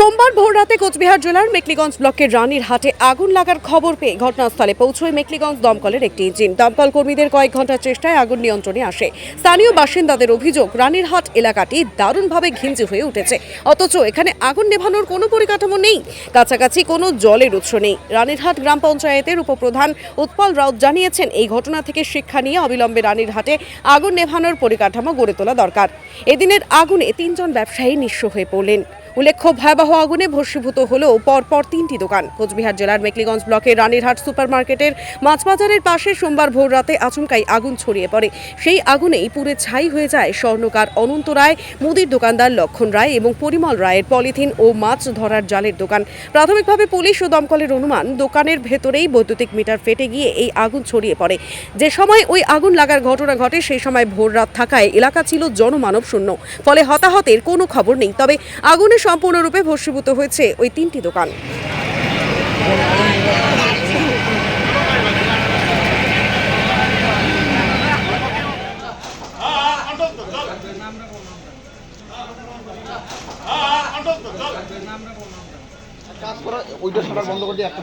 সোমবার ভোররাতে কোচবিহার জেলার মেখলিগঞ্জ ব্লকের রানীরহাটে আগুন লাগার খবর পেয়ে ঘটনাস্থলে পৌঁছয় মেখলিগঞ্জ দমকলের একটি ইঞ্জিন। দমকল কর্মীদের কয়েক ঘন্টার চেষ্টায় আগুন নিয়ন্ত্রণে আসে। স্থানীয় বাসিন্দাদের অভিযোগ, রানীরহাট এলাকাটি দারুণভাবে ঘিঞ্জি হয়ে উঠেছে, অথচ এখানে আগুন নেভানোর কোনো পরিকাঠামো নেই, কাছাকাছি কোনো জলের উৎস নেই। রানীরহাট গ্রাম পঞ্চায়েতের উপপ্রধান উৎপল রাউত জানিয়েছেন, এই ঘটনা থেকে শিক্ষা নিয়ে অবিলম্বে রানীরহাটে আগুন নেভানোর পরিকাঠামো গড়ে তোলা দরকার। এদিনের আগুনে 3 জন ব্যবসায়ী নিঃস্ব হয়ে পড়লেন। উল্লেখ্য, ভয়াবহ আগুনে ভস্মীভূত হলো পরপর 3টি দোকান। কোচবিহার জেলার মেখলিগঞ্জ ব্লকের রানীরহাট সুপারমার্কেটের মাছবাজারের পাশে সোমবার ভোর রাতে আচমকাই আগুন ছড়িয়ে পড়ে। সেই আগুনেই পুড়ে ছাই হয়ে যায় স্বর্ণকার অনন্ত রায়, মুদির দোকানদার লক্ষণ রায় এবং পরিমল রায়ের পলিথিন ও মাছ ধরার জালের দোকান। প্রাথমিকভাবে পুলিশ ও দমকলের অনুমান, দোকানের ভেতরেই বৈদ্যুতিক মিটার ফেটে গিয়ে এই আগুন ছড়িয়ে পড়ে। যে সময় ওই আগুন লাগার ঘটনা ঘটে সেই সময় ভোর রাত থাকায় এলাকা ছিল জনমানব শূন্য, ফলে হতাহতের কোনো খবর নেই। তবে আগুনে সম্পূর্ণরূপে ভস্মীভূত হয়েছে ওই 3টি দোকান। কাজ করা ওইটা সারা বন্ধ করে দিয়ে একটা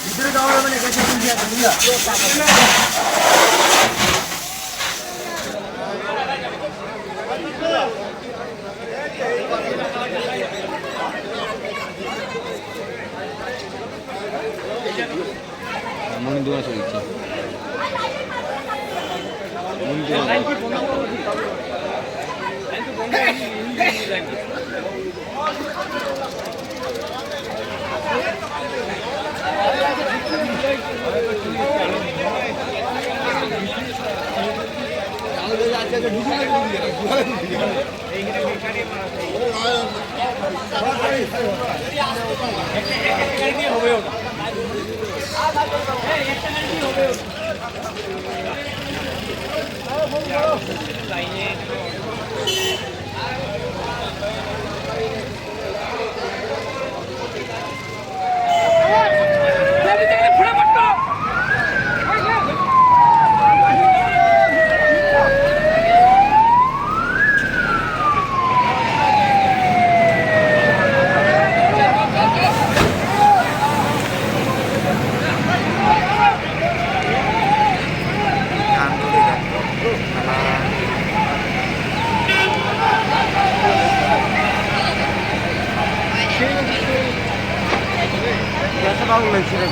ভিতরে যাওয়া যাবে না, গেছে মনে দোয়া চলছে। ভালো লাগছে রে।